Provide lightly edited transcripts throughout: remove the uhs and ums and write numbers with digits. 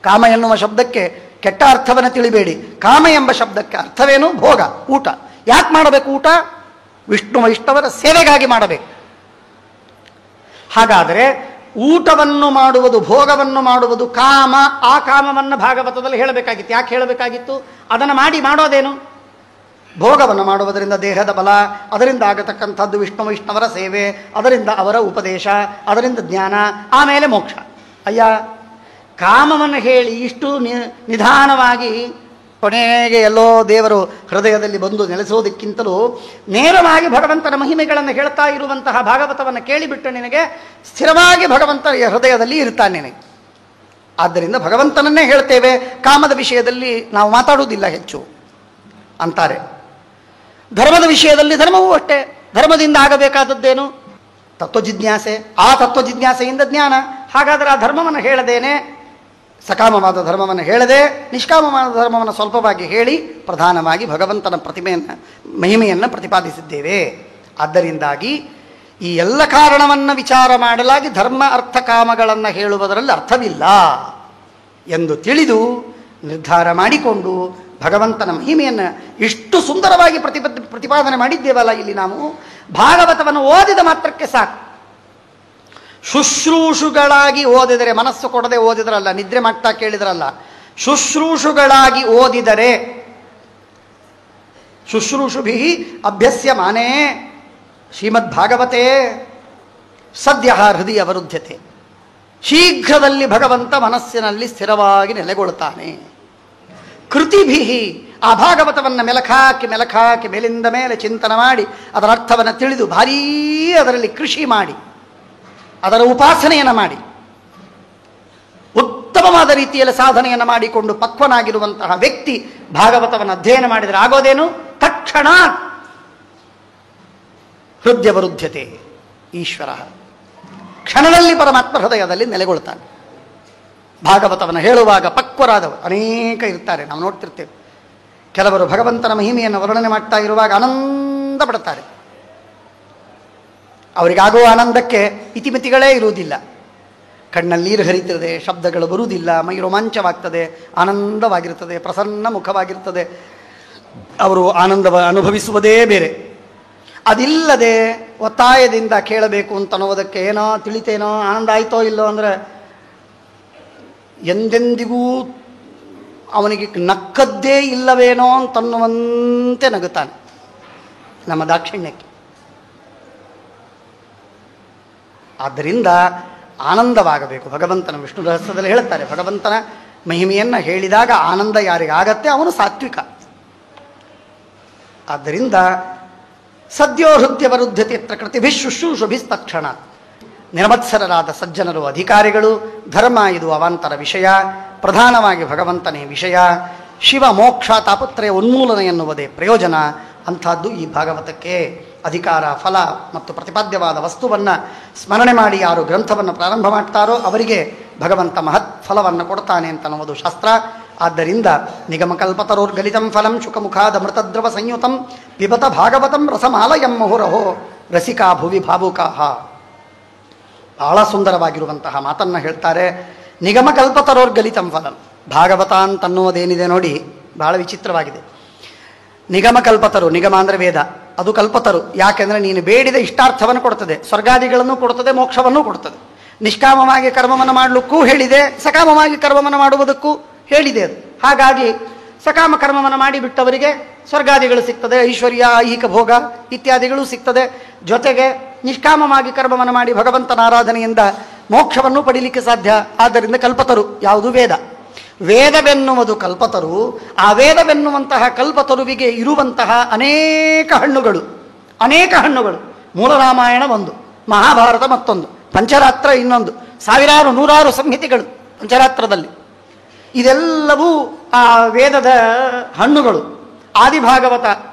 ಕಾಮ ಎನ್ನುವ ಶಬ್ದಕ್ಕೆ ಕೆಟ್ಟ ಅರ್ಥವನ್ನು ತಿಳಿಬೇಡಿ. ಕಾಮ ಎಂಬ ಶಬ್ದಕ್ಕೆ ಅರ್ಥವೇನು? ಭೋಗ, ಊಟ. ಯಾಕೆ ಮಾಡಬೇಕು ಊಟ? ವಿಷ್ಣು ವೈಷ್ಣವರ ಸೇವೆಗಾಗಿ ಮಾಡಬೇಕು. ಹಾಗಾದರೆ ಊಟವನ್ನು ಮಾಡುವುದು, ಭೋಗವನ್ನು ಮಾಡುವುದು ಕಾಮ. ಆ ಕಾಮವನ್ನು ಭಾಗವತದಲ್ಲಿ ಹೇಳಬೇಕಾಗಿತ್ತು. ಯಾಕೆ ಹೇಳಬೇಕಾಗಿತ್ತು? ಅದನ್ನು ಮಾಡೋದೇನು? ಭೋಗವನ್ನು ಮಾಡುವುದರಿಂದ ದೇಹದ ಬಲ, ಅದರಿಂದ ಆಗತಕ್ಕಂಥದ್ದು ವಿಷ್ಣು ವೈಷ್ಣವರ ಸೇವೆ, ಅದರಿಂದ ಅವರ ಉಪದೇಶ, ಅದರಿಂದ ಜ್ಞಾನ, ಆಮೇಲೆ ಮೋಕ್ಷ. ಅಯ್ಯ, ಕಾಮವನ್ನು ಹೇಳಿ ಇಷ್ಟು ನಿಧಾನವಾಗಿ ಕೊನೆಗೆ ಎಲ್ಲೋ ದೇವರು ಹೃದಯದಲ್ಲಿ ಬಂದು ನೆಲೆಸೋದಕ್ಕಿಂತಲೂ ನೇರವಾಗಿ ಭಗವಂತನ ಮಹಿಮೆಗಳನ್ನು ಹೇಳ್ತಾ ಇರುವಂತಹ ಭಾಗವತವನ್ನು ಕೇಳಿಬಿಟ್ಟು ನಿನಗೆ ಸ್ಥಿರವಾಗಿ ಭಗವಂತ ಹೃದಯದಲ್ಲಿ ಇರ್ತಾನೆ ನಿನಗೆ. ಆದ್ದರಿಂದ ಭಗವಂತನನ್ನೇ ಹೇಳ್ತೇವೆ, ಕಾಮದ ವಿಷಯದಲ್ಲಿ ನಾವು ಮಾತಾಡುವುದಿಲ್ಲ ಹೆಚ್ಚು ಅಂತಾರೆ. ಧರ್ಮದ ವಿಷಯದಲ್ಲಿ ಧರ್ಮವೂ ಅಷ್ಟೇ. ಧರ್ಮದಿಂದ ಆಗಬೇಕಾದದ್ದೇನು? ತತ್ವಜಿಜ್ಞಾಸೆ. ಆ ತತ್ವಜಿಜ್ಞಾಸೆಯಿಂದ ಜ್ಞಾನ. ಹಾಗಾದರೆ ಆ ಧರ್ಮವನ್ನು ಹೇಳದೇನೆ, ಸಕಾಮವಾದ ಧರ್ಮವನ್ನು ಹೇಳದೆ ನಿಷ್ಕಾಮವಾದ ಧರ್ಮವನ್ನು ಸ್ವಲ್ಪವಾಗಿ ಹೇಳಿ ಪ್ರಧಾನವಾಗಿ ಭಗವಂತನ ಮಹಿಮೆಯನ್ನು ಪ್ರತಿಪಾದಿಸಿದ್ದೇವೆ. ಆದ್ದರಿಂದಾಗಿ ಈ ಎಲ್ಲ ಕಾರಣವನ್ನು ವಿಚಾರ ಮಾಡಲಾಗಿ ಧರ್ಮ ಅರ್ಥ ಕಾಮಗಳನ್ನು ಹೇಳುವುದರಲ್ಲಿ ಅರ್ಥವಿಲ್ಲ ಎಂದು ತಿಳಿದು ನಿರ್ಧಾರ ಮಾಡಿಕೊಂಡು ಭಗವಂತನ ಮಹಿಮೆಯನ್ನು ಇಷ್ಟು ಸುಂದರವಾಗಿ ಪ್ರತಿಪಾದನೆ ಮಾಡಿದ್ದೇವಲ್ಲ ಇಲ್ಲಿ ನಾವು. ಭಾಗವತವನ್ನು ಓದಿದ ಮಾತ್ರಕ್ಕೆ ಸಾಕು. ಶುಶ್ರೂಷುಗಳಾಗಿ ಓದಿದರೆ, ಮನಸ್ಸು ಕೊಡದೆ ಓದಿದ್ರಲ್ಲ, ನಿದ್ರೆ ಮಾಡ್ತಾ ಕೇಳಿದ್ರಲ್ಲ, ಶುಶ್ರೂಷುಗಳಾಗಿ ಓದಿದರೆ, ಶುಶ್ರೂಷುಭಿ ಅಭ್ಯಸ್ಯಮಾನೇ ಶ್ರೀಮದ್ಭಾಗವತೆ ಸದ್ಯ ಹೃದಯ ಅವರುದ್ಧತೆ. ಶೀಘ್ರದಲ್ಲಿ ಭಗವಂತ ಮನಸ್ಸಿನಲ್ಲಿ ಸ್ಥಿರವಾಗಿ ನೆಲೆಗೊಳ್ತಾನೆ. ಕೃತಿಭಿ, ಆ ಭಾಗವತವನ್ನು ಮೆಲಕಾಕಿ ಮೇಲಿಂದ ಮೇಲೆ ಚಿಂತನೆ ಮಾಡಿ ಅದರ ಅರ್ಥವನ್ನು ತಿಳಿದು ಭಾರೀ ಅದರಲ್ಲಿ ಕೃಷಿ ಮಾಡಿ ಅದರ ಉಪಾಸನೆಯನ್ನು ಮಾಡಿ ಉತ್ತಮವಾದ ರೀತಿಯಲ್ಲಿ ಸಾಧನೆಯನ್ನು ಮಾಡಿಕೊಂಡು ಪಕ್ವನಾಗಿರುವಂತಹ ವ್ಯಕ್ತಿ ಭಾಗವತವನ್ನು ಅಧ್ಯಯನ ಮಾಡಿದರೆ ಆಗೋದೇನು? ತಕ್ಷಣ ಹೃದಯವರುದ್ಧತೆ. ಈಶ್ವರ ಕ್ಷಣದಲ್ಲಿ ಪರಮಾತ್ಮ ಹೃದಯದಲ್ಲಿ ನೆಲೆಗೊಳ್ತಾನೆ. ಭಾಗವತವನ್ನು ಹೇಳುವಾಗ ಪಕ್ವರಾದವರು ಅನೇಕ ಇರ್ತಾರೆ, ನಾವು ನೋಡ್ತಿರ್ತೇವೆ. ಕೆಲವರು ಭಗವಂತನ ಮಹಿಮೆಯನ್ನು ವರ್ಣನೆ ಮಾಡ್ತಾ ಇರುವಾಗ ಆನಂದ ಪಡ್ತಾರೆ. ಅವರಿಗಾಗುವ ಆನಂದಕ್ಕೆ ಇತಿಮಿತಿಗಳೇ ಇರುವುದಿಲ್ಲ. ಕಣ್ಣಲ್ಲಿ ನೀರು ಹರಿತದೆ, ಶಬ್ದಗಳು ಬರುವುದಿಲ್ಲ, ಮೈ ರೋಮಾಂಚವಾಗ್ತದೆ, ಆನಂದವಾಗಿರ್ತದೆ, ಪ್ರಸನ್ನ ಮುಖವಾಗಿರ್ತದೆ. ಅವರು ಆನಂದ ಅನುಭವಿಸುವುದೇ ಬೇರೆ. ಅದಿಲ್ಲದೆ ಒತ್ತಾಯದಿಂದ ಕೇಳಬೇಕು ಅಂತನ್ನೋದಕ್ಕೆ ಏನೋ ತಿಳಿತೇನೋ, ಆನಂದ ಆಯ್ತೋ ಇಲ್ಲೋ ಅಂದರೆ ಎಂದೆಂದಿಗೂ ಅವನಿಗೆ ನಕ್ಕದ್ದೇ ಇಲ್ಲವೇನೋ ಅಂತನ್ನುವಂತೆ ನಗುತ್ತಾನೆ ನಮ್ಮ ದಾಕ್ಷಿಣ್ಯಕ್ಕೆ. ಆದ್ದರಿಂದ ಆನಂದವಾಗಬೇಕು. ಭಗವಂತನ ವಿಷ್ಣು ರಹಸ್ಯದಲ್ಲಿ ಹೇಳುತ್ತಾರೆ, ಭಗವಂತನ ಮಹಿಮೆಯನ್ನು ಹೇಳಿದಾಗ ಆನಂದ ಯಾರಿಗಾಗತ್ತೆ ಅವನು ಸಾತ್ವಿಕ. ಆದ್ದರಿಂದ ಸದ್ಯೋ ಹೃದಯವರುದ್ಧತೆ ಕೃತಿಭಿ ಶುಶ್ರೂಷುಭಿಸ್ತಕ್ಷಣ. ನಿರ್ಮತ್ಸರರಾದ ಸಜ್ಜನರು ಅಧಿಕಾರಿಗಳು. ಧರ್ಮ ಇದು ಅವಾಂತರ ವಿಷಯ, ಪ್ರಧಾನವಾಗಿ ಭಗವಂತನೇ ವಿಷಯ. ಶಿವ ಮೋಕ್ಷ ತಾಪತ್ರಯ ಉನ್ಮೂಲನೆ ಎನ್ನುವುದೇ ಪ್ರಯೋಜನ. ಅಂಥದ್ದು ಈ ಭಾಗವತಕ್ಕೆ. ಅಧಿಕಾರ, ಫಲ ಮತ್ತು ಪ್ರತಿಪಾದ್ಯವಾದ ವಸ್ತುವನ್ನು ಸ್ಮರಣೆ ಮಾಡಿ ಯಾರು ಗ್ರಂಥವನ್ನು ಪ್ರಾರಂಭ ಮಾಡ್ತಾರೋ ಅವರಿಗೆ ಭಗವಂತ ಮಹತ್ ಫಲವನ್ನು ಕೊಡ್ತಾನೆ ಅಂತನ್ನುವುದು ಶಾಸ್ತ್ರ. ಆದ್ದರಿಂದ ನಿಗಮಕಲ್ಪತರೋರ್ಗಲಿತಂ ಫಲಂ ಶುಕಮುಖಾದ ಮೃತದ್ರವ ಸಂಯುತಂ ಪಿಬತ ಭಾಗವತಂ ರಸಮಾಲಯಂ ಮುಹುರಹೋ ರಸಿಕಾ ಭುವಿ ಭಾವುಕಾಹ. ಬಹಳ ಸುಂದರವಾಗಿರುವಂತಹ ಮಾತನ್ನು ಹೇಳ್ತಾರೆ. ನಿಗಮಕಲ್ಪತರೋರ್ಗಲಿತಂ ಫಲಂ. ಭಾಗವತ ಅಂತನ್ನುವುದೇನಿದೆ ನೋಡಿ, ಬಹಳ ವಿಚಿತ್ರವಾಗಿದೆ. ನಿಗಮಕಲ್ಪತರು, ನಿಗಮ ಅಂದರೆ ವೇದ, ಅದು ಕಲ್ಪತರು. ಯಾಕೆಂದರೆ ನೀನು ಬೇಡಿದ ಇಷ್ಟಾರ್ಥವನ್ನು ಕೊಡ್ತದೆ, ಸ್ವರ್ಗಾದಿಗಳನ್ನು ಕೊಡ್ತದೆ, ಮೋಕ್ಷವನ್ನು ಕೊಡ್ತದೆ. ನಿಷ್ಕಾಮವಾಗಿ ಕರ್ಮವನ್ನು ಮಾಡಲಿಕ್ಕೂ ಹೇಳಿದೆ, ಸಕಾಮವಾಗಿ ಕರ್ಮವನ್ನು ಮಾಡುವುದಕ್ಕೂ ಹೇಳಿದೆ ಅದು. ಹಾಗಾಗಿ ಸಕಾಮ ಕರ್ಮವನ್ನು ಮಾಡಿಬಿಟ್ಟವರಿಗೆ ಸ್ವರ್ಗಾದಿಗಳು ಸಿಗ್ತದೆ, ಐಶ್ವರ್ಯ, ಐಹಿಕ ಭೋಗ ಇತ್ಯಾದಿಗಳು ಸಿಗ್ತದೆ. ಜೊತೆಗೆ ನಿಷ್ಕಾಮವಾಗಿ ಕರ್ಮವನ್ನು ಮಾಡಿ ಭಗವಂತನ ಆರಾಧನೆಯಿಂದ ಮೋಕ್ಷವನ್ನು ಪಡೀಲಿಕ್ಕೆ ಸಾಧ್ಯ. ಆದ್ದರಿಂದ ಕಲ್ಪತರು ಯಾವುದು? ವೇದ. ವೇದವೆನ್ನುವುದು ಕಲ್ಪತರು. ಆ ವೇದವೆನ್ನುವಂತಹ ಕಲ್ಪತರುವಿಗೆ ಇರುವಂತಹ ಅನೇಕ ಹಣ್ಣುಗಳು. ಮೂಲ ರಾಮಾಯಣ ಒಂದು, ಮಹಾಭಾರತ ಮತ್ತೊಂದು, ಪಂಚರಾತ್ರ ಇನ್ನೊಂದು, ಸಾವಿರಾರು ನೂರಾರು ಸಂಹಿತೆಗಳು ಪಂಚರಾತ್ರದಲ್ಲಿ. ಇದೆಲ್ಲವೂ ಆ ವೇದದ ಹಣ್ಣುಗಳು. ಆದಿಭಾಗವತ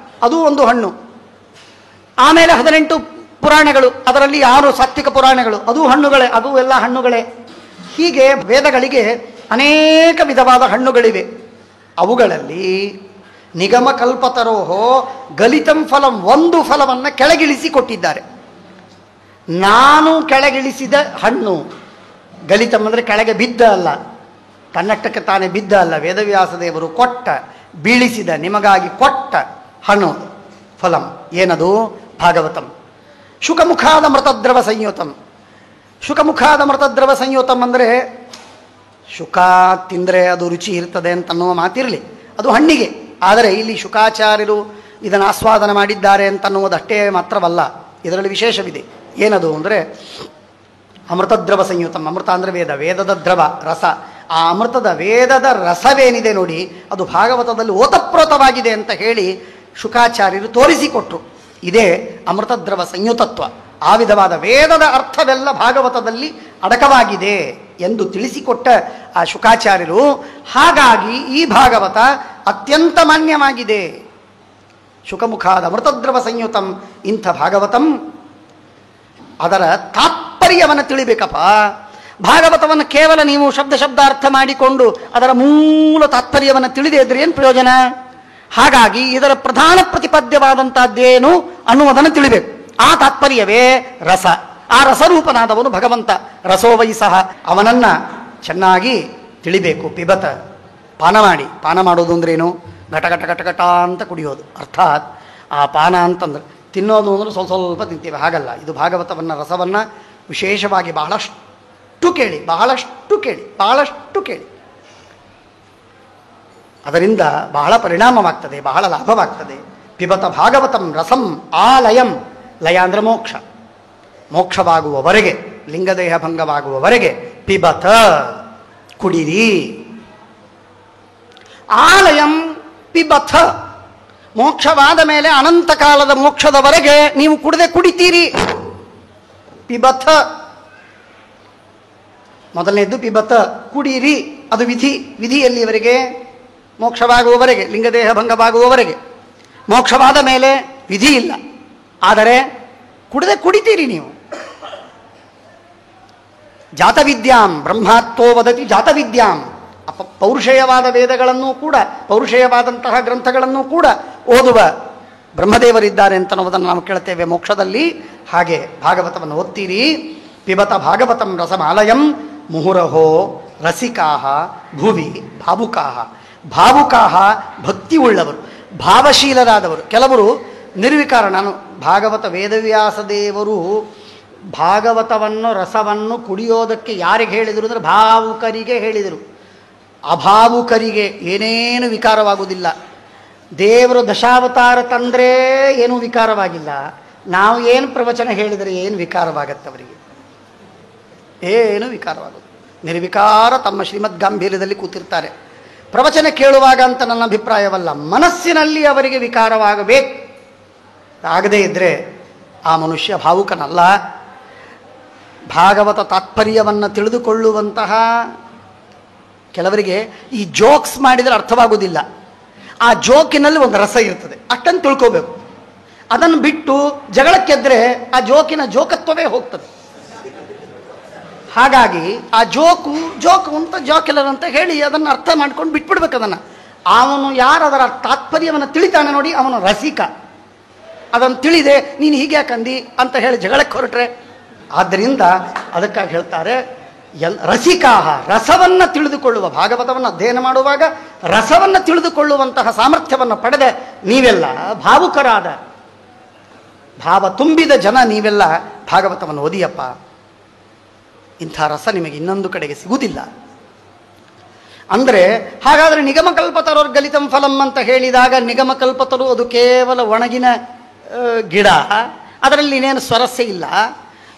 ಅದು ಒಂದು ಹಣ್ಣು. ಆಮೇಲೆ 18 ಪುರಾಣಗಳು, ಅದರಲ್ಲಿ 6 ಸಾತ್ವಿಕ ಪುರಾಣಗಳು, ಅದು ಹಣ್ಣುಗಳೇ, ಅದು ಎಲ್ಲ ಹಣ್ಣುಗಳೇ. ಹೀಗೆ ವೇದಗಳಿಗೆ ಅನೇಕ ವಿಧವಾದ ಹಣ್ಣುಗಳಿವೆ. ಅವುಗಳಲ್ಲಿ ನಿಗಮ ಕಲ್ಪತರೋಹೋ ಗಲಿತಂ ಫಲಂ, ಒಂದು ಫಲವನ್ನು ಕೆಳಗಿಳಿಸಿ ಕೊಟ್ಟಿದ್ದಾರೆ. ನಾನು ಕೆಳಗಿಳಿಸಿದ ಹಣ್ಣು. ಗಲಿತಂ ಅಂದರೆ ಕೆಳಗೆ ಬಿದ್ದ ಅಲ್ಲ, ತನ್ನಷ್ಟಕ್ಕೆ ತಾನೇ ಬಿದ್ದ ಅಲ್ಲ, ವೇದವ್ಯಾಸ ದೇವರು ಕೊಟ್ಟ, ಬೀಳಿಸಿದ, ನಿಮಗಾಗಿ ಕೊಟ್ಟ ಹಣ್ಣು ಫಲಂ. ಏನದು? ಭಾಗವತಂ. ಶುಕಮುಖಾದ ಮೃತದ್ರವ ಸಂಯುತಂ. ಶುಕಮುಖಾದ ಮೃತದ್ರವ ಸಂಯುತಂ ಅಂದರೆ ಶುಕ ತಿಂದರೆ ಅದು ರುಚಿ ಇರ್ತದೆ ಅಂತನ್ನುವ ಮಾತಿರಲಿ, ಅದು ಹಣ್ಣಿಗೆ. ಆದರೆ ಇಲ್ಲಿ ಶುಕಾಚಾರ್ಯರು ಇದನ್ನು ಆಸ್ವಾದನ ಮಾಡಿದ್ದಾರೆ ಅಂತನ್ನುವುದು ಅಷ್ಟೇ ಮಾತ್ರವಲ್ಲ, ಇದರಲ್ಲಿ ವಿಶೇಷವಿದೆ. ಏನದು ಅಂದರೆ ಅಮೃತದ್ರವ ಸಂಯುತಂ. ಅಮೃತ ಅಂದರೆ ವೇದ, ವೇದದ ದ್ರವ ರಸ. ಆ ಅಮೃತದ ವೇದದ ರಸವೇನಿದೆ ನೋಡಿ, ಅದು ಭಾಗವತದಲ್ಲಿ ಓತಪ್ರೋತವಾಗಿದೆ ಅಂತ ಹೇಳಿ ಶುಕಾಚಾರ್ಯರು ತೋರಿಸಿಕೊಟ್ರು. ಇದೇ ಅಮೃತದ್ರವ ಸಂಯುತತ್ವ. ಆ ವಿಧವಾದ ವೇದದ ಅರ್ಥವೆಲ್ಲ ಭಾಗವತದಲ್ಲಿ ಅಡಕವಾಗಿದೆ ಎಂದು ತಿಳಿಸಿಕೊಟ್ಟ ಆ ಶುಕಾಚಾರ್ಯರು. ಹಾಗಾಗಿ ಈ ಭಾಗವತ ಅತ್ಯಂತ ಮಾನ್ಯವಾಗಿದೆ. ಶುಕಮುಖಾದ ಅಮೃತದ್ರವ ಸಂಯುತಂ ಇಂಥ ಭಾಗವತಂ. ಅದರ ತಾತ್ಪರ್ಯವನ್ನು ತಿಳಿಬೇಕಪ್ಪ. ಭಾಗವತವನ್ನು ಕೇವಲ ನೀವು ಶಬ್ದಾರ್ಥ ಮಾಡಿಕೊಂಡು ಅದರ ಮೂಲ ತಾತ್ಪರ್ಯವನ್ನು ತಿಳಿದೇ ಇದ್ರೆ ಏನು ಪ್ರಯೋಜನ? ಹಾಗಾಗಿ ಇದರ ಪ್ರಧಾನ ಪ್ರತಿಪಾದ್ಯವಾದಂತಹದ್ದೇನು ಅನ್ನುವುದನ್ನು ತಿಳಿಬೇಕು. ಆ ತಾತ್ಪರ್ಯವೇ ರಸ. ಆ ರಸರೂಪನಾದವನು ಭಗವಂತ. ರಸೋ ವೈ ಸಹ, ಅವನನ್ನು ಚೆನ್ನಾಗಿ ತಿಳಿಬೇಕು. ಪಿಬತ, ಪಾನ ಮಾಡಿ. ಪಾನ ಮಾಡೋದು ಅಂದ್ರೇನು? ಘಟ ಘಟ ಘಟ ಘಟ ಅಂತ ಕುಡಿಯೋದು. ಅರ್ಥಾತ್ ಆ ಪಾನ ಅಂತಂದ್ರೆ ತಿನ್ನೋದು ಅಂದ್ರೆ ಸ್ವಲ್ಪ ಸ್ವಲ್ಪ ತಿಂತೀವಿ, ಹಾಗಲ್ಲ. ಇದು ಭಾಗವತವನ್ನು ರಸವನ್ನು ವಿಶೇಷವಾಗಿ ಬಹಳಷ್ಟು ಕೇಳಿ, ಬಹಳಷ್ಟು ಕೇಳಿ, ಬಹಳಷ್ಟು ಕೇಳಿ. ಅದರಿಂದ ಬಹಳ ಪರಿಣಾಮವಾಗ್ತದೆ, ಬಹಳ ಲಾಭವಾಗ್ತದೆ. ಪಿಬತ ಭಾಗವತಂ ರಸಂ ಆಲಯಂ. ಲಯ ಅಂದರೆ ಮೋಕ್ಷ. ಮೋಕ್ಷವಾಗುವವರೆಗೆ, ಲಿಂಗದೇಹ ಭಂಗವಾಗುವವರೆಗೆ ಪಿಬತ, ಕುಡಿರಿ. ಆಲಯಂ ಪಿಬಥ. ಮೋಕ್ಷವಾದ ಮೇಲೆ ಅನಂತ ಕಾಲದ ಮೋಕ್ಷದವರೆಗೆ ನೀವು ಕುಡದೆ ಕುಡಿತೀರಿ. ಪಿಬಥ ಮೊದಲನೇದ್ದು. ಪಿಬತ ಕುಡಿರಿ, ಅದು ವಿಧಿ. ವಿಧಿಯಲ್ಲಿವರೆಗೆ ಮೋಕ್ಷವಾಗುವವರೆಗೆ, ಲಿಂಗದೇಹ ಭಂಗವಾಗುವವರೆಗೆ. ಮೋಕ್ಷವಾದ ಮೇಲೆ ವಿಧಿ ಇಲ್ಲ, ಆದರೆ ಕುಡದೆ ಕುಡಿತೀರಿ ನೀವು. ಜಾತವಿದ್ಯಾಂ ಬ್ರಹ್ಮಾತ್ವೋ ವದತಿ ಜಾತವಿದ್ಯಾಂ. ಪೌರುಷೇಯವಾದ ವೇದಗಳನ್ನು ಕೂಡ, ಪೌರುಷೇಯವಾದಂತಹ ಗ್ರಂಥಗಳನ್ನು ಕೂಡ ಓದುವ ಬ್ರಹ್ಮದೇವರಿದ್ದಾರೆ ಅಂತನ್ನುವುದನ್ನು ನಾವು ಕೇಳ್ತೇವೆ ಮೋಕ್ಷದಲ್ಲಿ. ಹಾಗೆ ಭಾಗವತವನ್ನು ಓದ್ತೀರಿ. ಪಿಬತ ಭಾಗವತಂ ರಸಮಾಲಯಂ ಮುಹುರಹೋ ರಸಿಕಾಹ ಭುವಿ ಭಾವುಕಾಹ. ಭಾವುಕಾಹ ಭಕ್ತಿ ಉಳ್ಳವರು, ಭಾವಶೀಲರಾದವರು. ಕೆಲವರು ನಿರ್ವಿಕಾರ. ನಾನು ಭಾಗವತ ವೇದವ್ಯಾಸ ದೇವರು ಭಾಗವತವನ್ನು ರಸವನ್ನು ಕುಡಿಯೋದಕ್ಕೆ ಯಾರಿಗೆ ಹೇಳಿದರು ಅಂದರೆ ಭಾವುಕರಿಗೆ ಹೇಳಿದರು. ಅಭಾವುಕರಿಗೆ ಏನೇನು ವಿಕಾರವಾಗುವುದಿಲ್ಲ. ದೇವರು ದಶಾವತಾರ ತಂದರೆ ಏನೂ ವಿಕಾರವಾಗಿಲ್ಲ. ನಾವು ಏನು ಪ್ರವಚನ ಹೇಳಿದರೆ ಏನು ವಿಕಾರವಾಗತ್ತೆ ಅವರಿಗೆ? ಏನು ವಿಕಾರವಾಗೋದು. ನಿರ್ವಿಕಾರ ತಮ್ಮ ಶ್ರೀಮದ್ ಗಾಂಭೀರ್ಯದಲ್ಲಿ ಕೂತಿರ್ತಾರೆ. ಪ್ರವಚನ ಕೇಳುವಾಗ ಅಂತ ನನ್ನ ಅಭಿಪ್ರಾಯವಲ್ಲ, ಮನಸ್ಸಿನಲ್ಲಿ ಅವರಿಗೆ ವಿಕಾರವಾಗಬೇಕು. ಆಗದೇ ಇದ್ದರೆ ಆ ಮನುಷ್ಯ ಭಾವುಕನಲ್ಲ. ಭಾಗವತ ತಾತ್ಪರ್ಯವನ್ನು ತಿಳಿದುಕೊಳ್ಳುವಂತಹ ಕೆಲವರಿಗೆ ಈ ಜೋಕ್ಸ್ ಮಾಡಿದರೆ ಅರ್ಥವಾಗುವುದಿಲ್ಲ. ಆ ಜೋಕಿನಲ್ಲಿ ಒಂದು ರಸ ಇರ್ತದೆ, ಅಷ್ಟನ್ನು ತಿಳ್ಕೋಬೇಕು. ಅದನ್ನು ಬಿಟ್ಟು ಜಗಳಕ್ಕೆದ್ರೆ ಆ ಜೋಕಿನ ಜೋಕತ್ವವೇ ಹೋಗ್ತದೆ. ಹಾಗಾಗಿ ಆ ಜೋಕು ಅಂತ ಜೋಕಿಲರ್ ಅಂತ ಹೇಳಿ ಅದನ್ನು ಅರ್ಥ ಮಾಡ್ಕೊಂಡು ಬಿಟ್ಬಿಡ್ಬೇಕು. ಅದನ್ನು ಅವನು ಯಾರು ಅದರ ತಾತ್ಪರ್ಯವನ್ನು ತಿಳಿತಾನೆ ನೋಡಿ, ಅವನು ರಸಿಕ. ಅದನ್ನು ತಿಳಿದೆ ನೀನು ಹೀಗೆ ಯಾಕಂದಿ ಅಂತ ಹೇಳಿ ಜಗಳಕ್ಕೆ ಹೊರಟ್ರೆ. ಆದ್ದರಿಂದ ಅದಕ್ಕಾಗಿ ಹೇಳ್ತಾರೆ ರಸಿಕಾಹ, ರಸವನ್ನು ತಿಳಿದುಕೊಳ್ಳುವ, ಭಾಗವತವನ್ನು ಅಧ್ಯಯನ ಮಾಡುವಾಗ ರಸವನ್ನು ತಿಳಿದುಕೊಳ್ಳುವಂತಹ ಸಾಮರ್ಥ್ಯವನ್ನು ಪಡೆದ ನೀವೆಲ್ಲ ಭಾವುಕರಾದ, ಭಾವ ತುಂಬಿದ ಜನ ನೀವೆಲ್ಲ ಭಾಗವತವನ್ನು ಓದಿಯಪ್ಪ. ಇಂಥ ರಸ ನಿಮಗೆ ಇನ್ನೊಂದು ಕಡೆಗೆ ಸಿಗುವುದಿಲ್ಲ. ಅಂದರೆ ಹಾಗಾದರೆ ನಿಗಮಕಲ್ಪತರೋರ್ಗಲಿತಂ ಫಲಂ ಅಂತ ಹೇಳಿದಾಗ ನಿಗಮಕಲ್ಪತರು ಅದು ಕೇವಲ ಒಣಗಿನ ಗಿಡ, ಅದರಲ್ಲಿ ಇನ್ನೇನು ಸ್ವರಸ್ಯ ಇಲ್ಲ.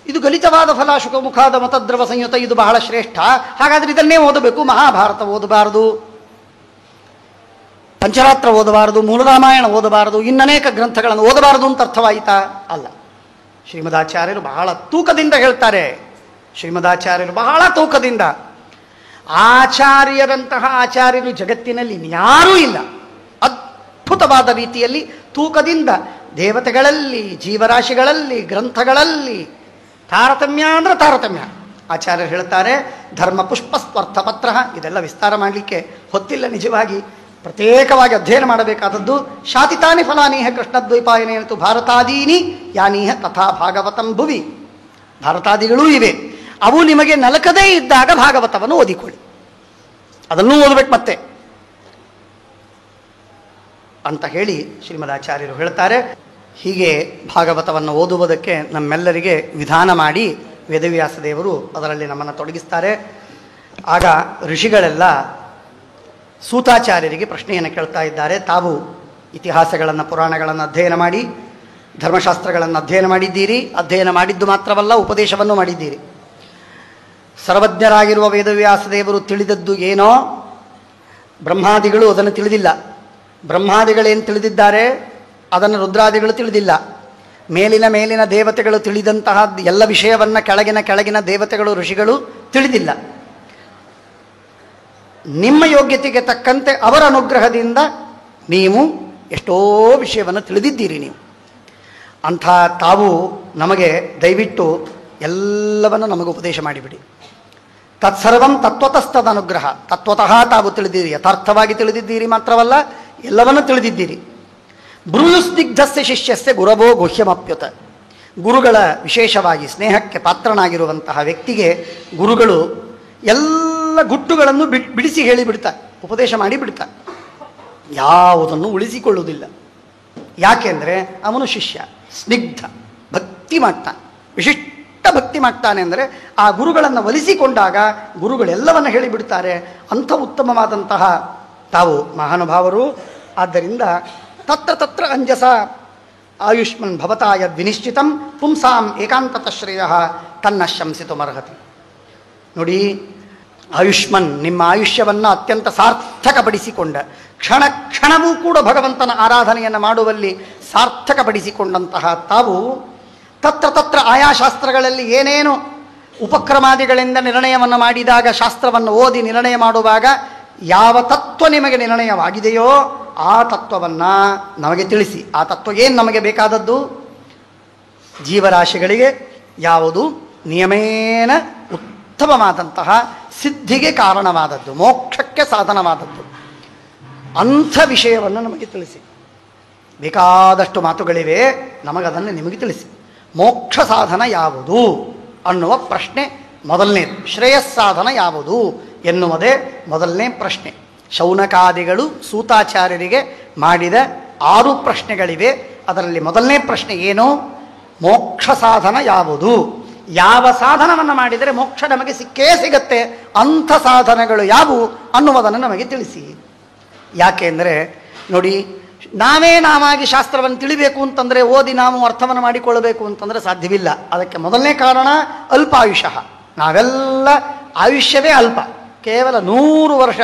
ಇದು ಗಲಿತವಾದ ಫಲ, ಶುಕಮುಖಾದ ಮತದ್ರವ ಸಂಯುತ, ಇದು ಬಹಳ ಶ್ರೇಷ್ಠ. ಹಾಗಾದರೆ ಇದನ್ನೇ ಓದಬೇಕು. ಮಹಾಭಾರತ ಓದಬಾರದು, ಪಂಚರಾತ್ರ ಓದಬಾರದು, ಮೂಲರಾಮಾಯಣ ಓದಬಾರದು, ಇನ್ನನೇಕ ಗ್ರಂಥಗಳನ್ನು ಓದಬಾರದು ಅಂತ ಅರ್ಥವಾಯಿತಾ? ಅಲ್ಲ. ಶ್ರೀಮದಾಚಾರ್ಯರು ಬಹಳ ತೂಕದಿಂದ ಹೇಳ್ತಾರೆ. ಶ್ರೀಮದಾಚಾರ್ಯರು ಬಹಳ ತೂಕದಿಂದ. ಆಚಾರ್ಯರಂತಹ ಆಚಾರ್ಯರು ಜಗತ್ತಿನಲ್ಲಿ ಯಾರೂ ಇಲ್ಲ. ಅದ್ಭುತವಾದ ರೀತಿಯಲ್ಲಿ ತೂಕದಿಂದ ದೇವತೆಗಳಲ್ಲಿ, ಜೀವರಾಶಿಗಳಲ್ಲಿ, ಗ್ರಂಥಗಳಲ್ಲಿ ತಾರತಮ್ಯ ಅಂದರೆ ತಾರತಮ್ಯ. ಆಚಾರ್ಯರು ಹೇಳ್ತಾರೆ ಧರ್ಮ ಪುಷ್ಪ ಸ್ಪರ್ಥ ಪತ್ರ. ಇದೆಲ್ಲ ವಿಸ್ತಾರ ಮಾಡಲಿಕ್ಕೆ ಹೊತ್ತಿಲ್ಲ. ನಿಜವಾಗಿ ಪ್ರತ್ಯೇಕವಾಗಿ ಅಧ್ಯಯನ ಮಾಡಬೇಕಾದದ್ದು. ಶಾತಿತಾನಿ ಫಲಾನೀಹ ಕೃಷ್ಣದ್ವೈಪಾಯನೇತು ಭಾರತಾದೀನಿ ಯಾನೀಹ ತಥಾ ಭಾಗವತಂ ಭುವಿ. ಭಾರತಾದಿಗಳೂ ಇವೆ. ಅವು ನಿಮಗೆ ನಲಕದೇ ಇದ್ದಾಗ ಭಾಗವತವನ್ನು ಓದಿಕೊಳ್ಳಿ. ಅದನ್ನೂ ಓದಬೇಕು ಮತ್ತೆ ಅಂತ ಹೇಳಿ ಶ್ರೀಮದಾಚಾರ್ಯರು ಹೇಳ್ತಾರೆ. ಹೀಗೆ ಭಾಗವತವನ್ನು ಓದುವುದಕ್ಕೆ ನಮ್ಮೆಲ್ಲರಿಗೆ ವಿಧಾನ ಮಾಡಿ ವೇದವ್ಯಾಸ ದೇವರು ಅದರಲ್ಲಿ ನಮ್ಮನ್ನು ತೊಡಗಿಸ್ತಾರೆ. ಆಗ ಋಷಿಗಳೆಲ್ಲ ಸೂತಾಚಾರ್ಯರಿಗೆ ಪ್ರಶ್ನೆಯನ್ನು ಕೇಳ್ತಾ ಇದ್ದಾರೆ. ತಾವು ಇತಿಹಾಸಗಳನ್ನು ಪುರಾಣಗಳನ್ನು ಅಧ್ಯಯನ ಮಾಡಿ ಧರ್ಮಶಾಸ್ತ್ರಗಳನ್ನು ಅಧ್ಯಯನ ಮಾಡಿದ್ದೀರಿ. ಅಧ್ಯಯನ ಮಾಡಿದ್ದು ಮಾತ್ರವಲ್ಲ, ಉಪದೇಶವನ್ನು ಮಾಡಿದ್ದೀರಿ. ಸರ್ವಜ್ಞರಾಗಿರುವ ವೇದವ್ಯಾಸ ದೇವರು ತಿಳಿದದ್ದು ಏನೋ ಬ್ರಹ್ಮಾದಿಗಳು ಅದನ್ನು ತಿಳಿದಿಲ್ಲ. ಬ್ರಹ್ಮಾದಿಗಳೇನು ತಿಳಿದಿದ್ದಾರೆ ಅದನ್ನು ರುದ್ರಾದಿಗಳು ತಿಳಿದಿಲ್ಲ. ಮೇಲಿನ ದೇವತೆಗಳು ತಿಳಿದಂತಹ ಎಲ್ಲ ವಿಷಯವನ್ನು ಕೆಳಗಿನ ದೇವತೆಗಳು ಋಷಿಗಳು ತಿಳಿದಿಲ್ಲ. ನಿಮ್ಮ ಯೋಗ್ಯತೆಗೆ ತಕ್ಕಂತೆ ಅವರ ಅನುಗ್ರಹದಿಂದ ನೀವು ಎಷ್ಟೋ ವಿಷಯವನ್ನು ತಿಳಿದಿದ್ದೀರಿ. ನೀವು ಅಂಥ ತಾವು ನಮಗೆ ದಯವಿಟ್ಟು ಎಲ್ಲವನ್ನು ನಮಗೆ ಉಪದೇಶ ಮಾಡಿಬಿಡಿ. ತತ್ಸರ್ವಂ ತತ್ವತಸ್ತದನುಗ್ರಹ. ತತ್ವತಃ ತಾವು ತಿಳಿದಿರಿ, ಯಥಾರ್ಥವಾಗಿ ತಿಳಿದಿದ್ದೀರಿ ಮಾತ್ರವಲ್ಲ, ಎಲ್ಲವನ್ನೂ ತಿಳಿದಿದ್ದೀರಿ. ಬ್ರೂಯುಸ್ನಿಗ್ಧಸ್ಯ ಶಿಷ್ಯಸ್ಯ ಗುರವೋ ಗುಹ್ಯಮಪ್ಯುತ. ಗುರುಗಳ ವಿಶೇಷವಾಗಿ ಸ್ನೇಹಕ್ಕೆ ಪಾತ್ರನಾಗಿರುವಂತಹ ವ್ಯಕ್ತಿಗೆ ಗುರುಗಳು ಎಲ್ಲ ಗುಟ್ಟುಗಳನ್ನು ಬಿಡಿಸಿ ಹೇಳಿಬಿಡ್ತಾರೆ, ಉಪದೇಶ ಮಾಡಿ ಬಿಡ್ತಾರೆ. ಯಾವುದನ್ನು ಉಳಿಸಿಕೊಳ್ಳುವುದಿಲ್ಲ. ಯಾಕೆಂದರೆ ಅವನು ಶಿಷ್ಯ, ಸ್ನಿಗ್ಧ ಭಕ್ತಿ ಮಾಡ್ತಾನೆ, ವಿಶಿಷ್ಟ ಭಕ್ತಿ ಮಾಡ್ತಾನೆ. ಅಂದರೆ ಆ ಗುರುಗಳನ್ನು ಒಲಿಸಿಕೊಂಡಾಗ ಗುರುಗಳೆಲ್ಲವನ್ನು ಹೇಳಿಬಿಡ್ತಾರೆ. ಅಂಥ ಉತ್ತಮವಾದಂತಹ ತಾವು ಮಹಾನುಭಾವರು. ಆದ್ದರಿಂದ ತತ್ರ ಅಂಜಸ ಆಯುಷ್ಮನ್ ಭವತಾ ಯದ್ವಿನಿಶ್ಚಿತಂ ಪುಂಸಾಂ ಏಕಾಂತತ ಶ್ರೇಯ ತನ್ನ ಶಂಸಿತುಮರ್ಹತಿ. ನೋಡಿ, ಆಯುಷ್ಮನ್ ನಿಮ್ಮ ಆಯುಷ್ಯವನ್ನು ಅತ್ಯಂತ ಸಾರ್ಥಕಪಡಿಸಿಕೊಂಡ, ಕ್ಷಣ ಕ್ಷಣವೂ ಕೂಡ ಭಗವಂತನ ಆರಾಧನೆಯನ್ನು ಮಾಡುವಲ್ಲಿ ಸಾರ್ಥಕಪಡಿಸಿಕೊಂಡಂತಹ ತಾವು ತತ್ರ ಆಯಾ ಶಾಸ್ತ್ರಗಳಲ್ಲಿ ಏನೇನು ಉಪಕ್ರಮಾದಿಗಳಿಂದ ನಿರ್ಣಯವನ್ನು ಮಾಡಿದಾಗ, ಶಾಸ್ತ್ರವನ್ನು ಓದಿ ನಿರ್ಣಯ ಮಾಡುವಾಗ ಯಾವ ತತ್ವ ನಿಮಗೆ ನಿರ್ಣಯವಾಗಿದೆಯೋ ಆ ತತ್ವವನ್ನು ನಮಗೆ ತಿಳಿಸಿ. ಆ ತತ್ವ ಏನು ನಮಗೆ ಬೇಕಾದದ್ದು? ಜೀವರಾಶಿಗಳಿಗೆ ಯಾವುದು ನಿಯಮೇನ ಉತ್ತಮವಾದಂತಹ ಸಿದ್ಧಿಗೆ ಕಾರಣವಾದದ್ದು, ಮೋಕ್ಷಕ್ಕೆ ಸಾಧನವಾದದ್ದು, ಅಂಥ ವಿಷಯವನ್ನು ನಮಗೆ ತಿಳಿಸಿ. ಬೇಕಾದಷ್ಟು ಮಾತುಗಳಿವೆ, ನಮಗದನ್ನು ನಿಮಗೆ ತಿಳಿಸಿ. ಮೋಕ್ಷ ಸಾಧನ ಯಾವುದು ಅನ್ನುವ ಪ್ರಶ್ನೆ ಮೊದಲನೇದು. ಶ್ರೇಯಸ್ಸಾಧನ ಯಾವುದು ಎನ್ನುವುದೇ ಮೊದಲನೇ ಪ್ರಶ್ನೆ. ಶೌನಕಾದಿಗಳು ಸೂತಾಚಾರ್ಯರಿಗೆ ಮಾಡಿದ 6 ಪ್ರಶ್ನೆಗಳಿವೆ. ಅದರಲ್ಲಿ ಮೊದಲನೇ ಪ್ರಶ್ನೆ ಏನು? ಮೋಕ್ಷ ಸಾಧನ ಯಾವುದು? ಯಾವ ಸಾಧನವನ್ನು ಮಾಡಿದರೆ ಮೋಕ್ಷ ನಮಗೆ ಸಿಕ್ಕೇ ಸಿಗತ್ತೆ, ಅಂಥ ಸಾಧನಗಳು ಯಾವುವು ಅನ್ನುವುದನ್ನು ನಮಗೆ ತಿಳಿಸಿ. ಯಾಕೆಂದರೆ ನೋಡಿ, ನಾವಾಗಿ ಶಾಸ್ತ್ರವನ್ನು ತಿಳಿಬೇಕು ಅಂತಂದರೆ, ಓದಿ ನಾವು ಅರ್ಥವನ್ನು ಮಾಡಿಕೊಳ್ಳಬೇಕು ಅಂತಂದರೆ ಸಾಧ್ಯವಿಲ್ಲ. ಅದಕ್ಕೆ ಮೊದಲನೇ ಕಾರಣ ಅಲ್ಪಾಯುಷಃ. ನಾವೆಲ್ಲ ಆಯುಷ್ಯವೇ ಅಲ್ಪ, ಕೇವಲ 100 ವರ್ಷ.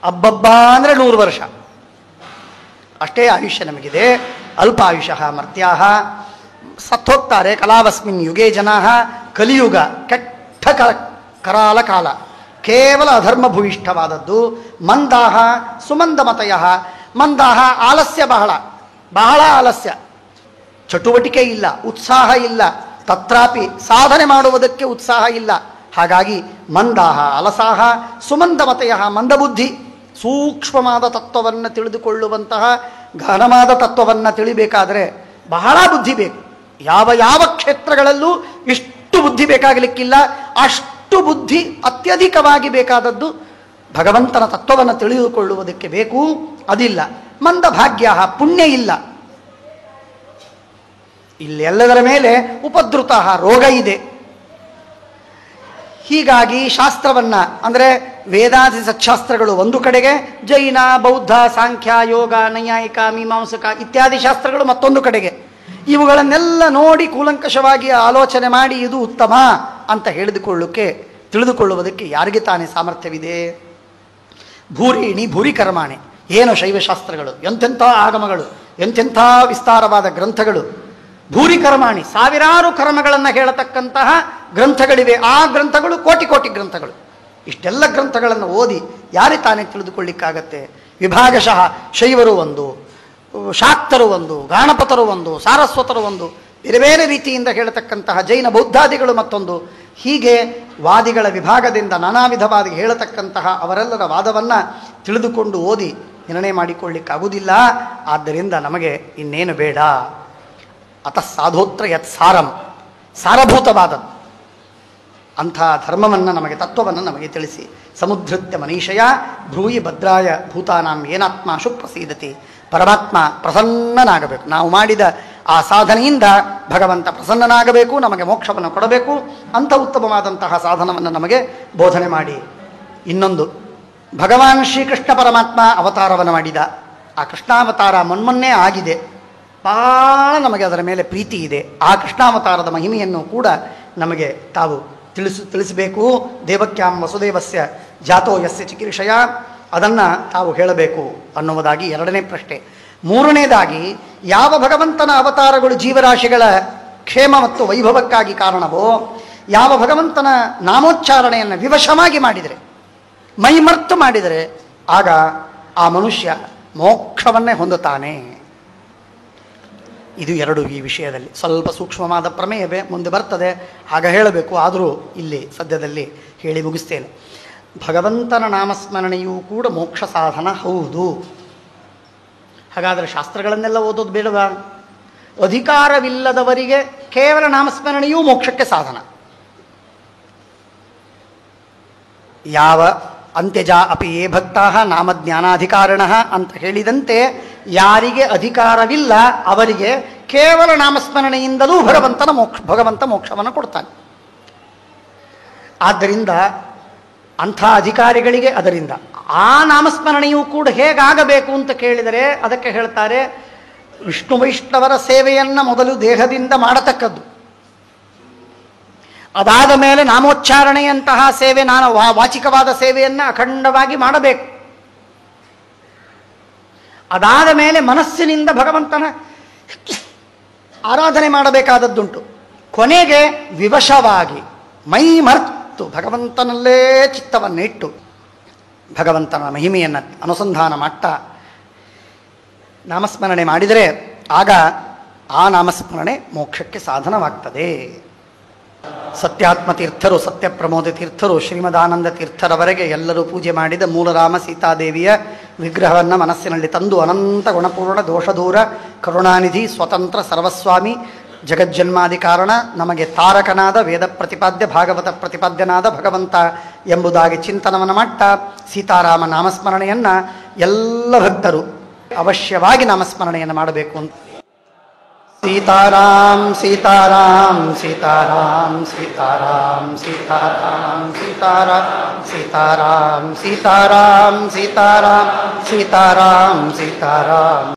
ಅಬ್ಬಬ್ಬಾ ಅಂದರೆ 100 ವರ್ಷ ಅಷ್ಟೇ ಆಯುಷ್ಯ ನಮಗಿದೆ. ಅಲ್ಪಾಯುಷಃ ಮರ್ತ್ಯಾಹ ಸತ್ತೋಗ್ತಾರೆ. ಕಲಾವಸ್ಮಿನ್ ಯುಗೇ ಜನಾಃ. ಕಲಿಯುಗ ಕೆಟ್ಟ ಕರಾಲ ಕಾಲ, ಕೇವಲ ಅಧರ್ಮ ಭೂಯಿಷ್ಠವಾದದ್ದು. ಮಂದಾಹ ಸುಮಂದಮತಯಃ. ಮಂದಾಹ ಆಲಸ್ಯ, ಬಹಳ ಆಲಸ್ಯ, ಚಟುವಟಿಕೆ ಇಲ್ಲ, ಉತ್ಸಾಹ ಇಲ್ಲ, ತತ್ರಾಪಿ ಸಾಧನೆ ಮಾಡುವುದಕ್ಕೆ ಉತ್ಸಾಹ ಇಲ್ಲ. ಹಾಗಾಗಿ ಮಂದಾಹ ಅಲಸಾಹ. ಸುಮಂದಮತಯ ಮಂದಬುದ್ಧಿ. ಸೂಕ್ಷ್ಮವಾದ ತತ್ವವನ್ನು ತಿಳಿದುಕೊಳ್ಳುವಂತಹ ಘನವಾದ ತತ್ವವನ್ನು ತಿಳಿಬೇಕಾದರೆ ಬಹಳ ಬುದ್ಧಿ ಬೇಕು. ಯಾವ ಕ್ಷೇತ್ರಗಳಲ್ಲೂ ಇಷ್ಟು ಬುದ್ಧಿ ಬೇಕಾಗಲಿಕ್ಕಿಲ್ಲ. ಅಷ್ಟು ಬುದ್ಧಿ ಅತ್ಯಧಿಕವಾಗಿ ಬೇಕಾದದ್ದು ಭಗವಂತನ ತತ್ವವನ್ನು ತಿಳಿದುಕೊಳ್ಳುವುದಕ್ಕೆ ಬೇಕು. ಅದಿಲ್ಲ. ಮಂದ ಭಾಗ್ಯ, ಪುಣ್ಯ ಇಲ್ಲ. ಇಲ್ಲೆಲ್ಲದರ ಮೇಲೆ ಉಪದ್ರುತ ರೋಗ ಇದೆ. ಹೀಗಾಗಿ ಶಾಸ್ತ್ರವನ್ನು ಅಂದರೆ ವೇದಾದಿ ಸಚ್ಛಾಸ್ತ್ರಗಳು ಒಂದು ಕಡೆಗೆ, ಜೈನ ಬೌದ್ಧ ಸಾಂಖ್ಯ ಯೋಗ ನೈಯಾಯಿಕ ಮೀಮಾಂಸಕ ಇತ್ಯಾದಿ ಶಾಸ್ತ್ರಗಳು ಮತ್ತೊಂದು ಕಡೆಗೆ. ಇವುಗಳನ್ನೆಲ್ಲ ನೋಡಿ ಕೂಲಂಕಷವಾಗಿ ಆಲೋಚನೆ ಮಾಡಿ ಇದು ಉತ್ತಮ ಅಂತ ತಿಳಿದುಕೊಳ್ಳುವುದಕ್ಕೆ ಯಾರಿಗೆ ತಾನೇ ಸಾಮರ್ಥ್ಯವಿದೆ? ಭೂರಿಣಿ ಭೂರಿ ಕರ್ಮಾಣಿ. ಏನು ಶೈವಶಾಸ್ತ್ರಗಳು, ಎಂತೆಂಥ ಆಗಮಗಳು, ಎಂತೆಂಥ ವಿಸ್ತಾರವಾದ ಗ್ರಂಥಗಳು. ಭೂರಿ ಕರ್ಮಾಣಿ, ಸಾವಿರಾರು ಕರ್ಮಗಳನ್ನು ಹೇಳತಕ್ಕಂತಹ ಗ್ರಂಥಗಳಿವೆ. ಆ ಗ್ರಂಥಗಳು ಕೋಟಿ ಗ್ರಂಥಗಳು. ಇಷ್ಟೆಲ್ಲ ಗ್ರಂಥಗಳನ್ನು ಓದಿ ಯಾರೇ ತಾನೇ ತಿಳಿದುಕೊಳ್ಳಿಕ್ಕಾಗತ್ತೆ? ವಿಭಾಗಶಃ ಶೈವರು ಒಂದು, ಶಾಕ್ತರು ಒಂದು, ಗಾಣಪತರು ಒಂದು, ಸಾರಸ್ವತರು ಒಂದು, ಬೇರೆ ಬೇರೆ ರೀತಿಯಿಂದ ಹೇಳತಕ್ಕಂತಹ ಜೈನ ಬೌದ್ಧಾದಿಗಳು ಮತ್ತೊಂದು. ಹೀಗೆ ವಾದಿಗಳ ವಿಭಾಗದಿಂದ ನಾನಾ ವಿಧವಾಗಿ ಹೇಳತಕ್ಕಂತಹ ಅವರೆಲ್ಲರ ವಾದವನ್ನು ತಿಳಿದುಕೊಂಡು ಓದಿ ನಿರ್ಣಯ ಮಾಡಿಕೊಳ್ಳಿಕ್ಕಾಗುವುದಿಲ್ಲ. ಆದ್ದರಿಂದ ನಮಗೆ ಇನ್ನೇನು ಬೇಡ. ಅತಃ ಸಾಧೋತ್ರ ಯತ್ ಸಾರಂ, ಸಾರಭೂತವಾದದ್ದು. ಅಂಥ ಧರ್ಮವನ್ನು ನಮಗೆ, ತತ್ವವನ್ನು ನಮಗೆ ತಿಳಿಸಿ. ಸಮುದ್ರತ್ಯ ಮನೀಷಯ ಭ್ರೂಯಿ ಭದ್ರಾಯ ಭೂತಾನಾಂ ಏನಾತ್ಮಾಶು ಪ್ರಸೀದತಿ. ಪರಮಾತ್ಮ ಪ್ರಸನ್ನನಾಗಬೇಕು. ನಾವು ಮಾಡಿದ ಆ ಸಾಧನೆಯಿಂದ ಭಗವಂತ ಪ್ರಸನ್ನನಾಗಬೇಕು, ನಮಗೆ ಮೋಕ್ಷವನ್ನು ಕೊಡಬೇಕು. ಅಂಥ ಉತ್ತಮವಾದಂತಹ ಸಾಧನವನ್ನು ನಮಗೆ ಬೋಧನೆ ಮಾಡಿ. ಇನ್ನೊಂದು, ಭಗವಾನ್ ಶ್ರೀಕೃಷ್ಣ ಪರಮಾತ್ಮ ಅವತಾರವನ್ನು ಮಾಡಿದ. ಆ ಕೃಷ್ಣಾವತಾರ ಮೊನ್ನೆ ಆಗಿದೆ, ಭಾಳ ನಮಗೆ ಅದರ ಮೇಲೆ ಪ್ರೀತಿ ಇದೆ. ಆ ಕೃಷ್ಣಾವತಾರದ ಮಹಿಮೆಯನ್ನು ಕೂಡ ನಮಗೆ ತಾವು ತಿಳಿಸಬೇಕು. ದೇವಕ್ಯಾಂ ವಸುದೇವಸ್ಯ ಜಾತೋ ಯಸ್ಯ ಚಿಕೀರ್ಷಯ, ಅದನ್ನು ತಾವು ಹೇಳಬೇಕು ಅನ್ನುವುದಾಗಿ ಎರಡನೇ ಪ್ರಶ್ನೆ. ಮೂರನೇದಾಗಿ, ಯಾವ ಭಗವಂತನ ಅವತಾರಗಳು ಜೀವರಾಶಿಗಳ ಕ್ಷೇಮ ಮತ್ತು ವೈಭವಕ್ಕಾಗಿ ಕಾರಣವೋ, ಯಾವ ಭಗವಂತನ ನಾಮೋಚ್ಚಾರಣೆಯನ್ನು ವಿವಶವಾಗಿ ಮಾಡಿದರೆ, ಮೈಮರ್ತು ಮಾಡಿದರೆ, ಆಗ ಆ ಮನುಷ್ಯ ಮೋಕ್ಷವನ್ನೇ ಹೊಂದುತ್ತಾನೆ. ಇದು ಎರಡು. ಈ ವಿಷಯದಲ್ಲಿ ಸ್ವಲ್ಪ ಸೂಕ್ಷ್ಮವಾದ ಪ್ರಮೇಯವೇ ಮುಂದೆ ಬರ್ತದೆ, ಆಗ ಹೇಳಬೇಕು. ಆದರೂ ಇಲ್ಲಿ ಸದ್ಯದಲ್ಲಿ ಹೇಳಿ ಮುಗಿಸ್ತೇನೆ. ಭಗವಂತನ ನಾಮಸ್ಮರಣೆಯೂ ಕೂಡ ಮೋಕ್ಷ ಸಾಧನ ಹೌದು. ಹಾಗಾದರೆ ಶಾಸ್ತ್ರಗಳನ್ನೆಲ್ಲ ಓದೋದು ಬೇಡವಾ? ಅಧಿಕಾರವಿಲ್ಲದವರಿಗೆ ಕೇವಲ ನಾಮಸ್ಮರಣೆಯೂ ಮೋಕ್ಷಕ್ಕೆ ಸಾಧನ. ಯಾವ ಅಂತ್ಯಜ ಅಪಿ ಯೇ ಭಕ್ತಾ ನಾಮಜ್ಞಾನಾಧಿಕಾರಿಣ ಅಂತ ಹೇಳಿದಂತೆ, ಯಾರಿಗೆ ಅಧಿಕಾರವಿಲ್ಲ ಅವರಿಗೆ ಕೇವಲ ನಾಮಸ್ಮರಣೆಯಿಂದಲೂ ಭಗವಂತ ಮೋಕ್ಷವನ್ನು ಕೊಡ್ತಾನೆ. ಆದ್ದರಿಂದ ಅಂಥ ಅಧಿಕಾರಿಗಳಿಗೆ ಅದರಿಂದ ಆ ನಾಮಸ್ಮರಣೆಯೂ ಕೂಡ ಹೇಗಾಗಬೇಕು ಅಂತ ಕೇಳಿದರೆ ಅದಕ್ಕೆ ಹೇಳ್ತಾರೆ, ವಿಷ್ಣು ವೈಷ್ಣವರ ಸೇವೆಯನ್ನು ಮೊದಲು ದೇಹದಿಂದ ಮಾಡತಕ್ಕದ್ದು. ಅದಾದ ಮೇಲೆ ನಾಮೋಚ್ಚಾರಣೆಯಂತಹ ಸೇವೆ, ವಾಚಿಕವಾದ ಸೇವೆಯನ್ನು ಅಖಂಡವಾಗಿ ಮಾಡಬೇಕು. ಅದಾದ ಮೇಲೆ ಮನಸ್ಸಿನಿಂದ ಭಗವಂತನ ಆರಾಧನೆ ಮಾಡಬೇಕಾದದ್ದುಂಟು. ಕೊನೆಗೆ ವಿವಶವಾಗಿ ಮೈ ಮರೆತು ಭಗವಂತನಲ್ಲೇ ಚಿತ್ತವನ್ನಿಟ್ಟು ಭಗವಂತನ ಮಹಿಮೆಯನ್ನು ಅನುಸಂಧಾನ ಮಾಡ್ತಾ ನಾಮಸ್ಮರಣೆ ಮಾಡಿದರೆ ಆಗ ಆ ನಾಮಸ್ಮರಣೆ ಮೋಕ್ಷಕ್ಕೆ ಸಾಧನವಾಗ್ತದೆ. ಸತ್ಯಾತ್ಮ ತೀರ್ಥರು, ಸತ್ಯಪ್ರಮೋದ ತೀರ್ಥರು, ಶ್ರೀಮದಾನಂದ ತೀರ್ಥರವರೆಗೆ ಎಲ್ಲರೂ ಪೂಜೆ ಮಾಡಿದ ಮೂಲರಾಮ ಸೀತಾದೇವಿಯ ವಿಗ್ರಹವನ್ನು ಮನಸ್ಸಿನಲ್ಲಿ ತಂದು, ಅನಂತ ಗುಣಪೂರ್ಣ ದೋಷದೂರ ಕರುಣಾನಿಧಿ ಸ್ವತಂತ್ರ ಸರ್ವಸ್ವಾಮಿ ಜಗಜ್ಜನ್ಮಾದಿ ಕಾರಣ, ನಮಗೆ ತಾರಕನಾದ ವೇದ ಪ್ರತಿಪಾದ್ಯ ಭಾಗವತ ಪ್ರತಿಪಾದ್ಯನಾದ ಭಗವಂತ ಎಂಬುದಾಗಿ ಚಿಂತನವನ್ನು ಮಾಡ್ತಾ ಸೀತಾರಾಮ ನಾಮಸ್ಮರಣೆಯನ್ನು ಎಲ್ಲ ಭಕ್ತರು ಅವಶ್ಯವಾಗಿ ನಾಮಸ್ಮರಣೆಯನ್ನು ಮಾಡಬೇಕು ಅಂತ. सीताराम सीताराम सीताराम सीताराम सीताराम सीताराम सीताराम सीताराम सीताराम सीताराम सीताराम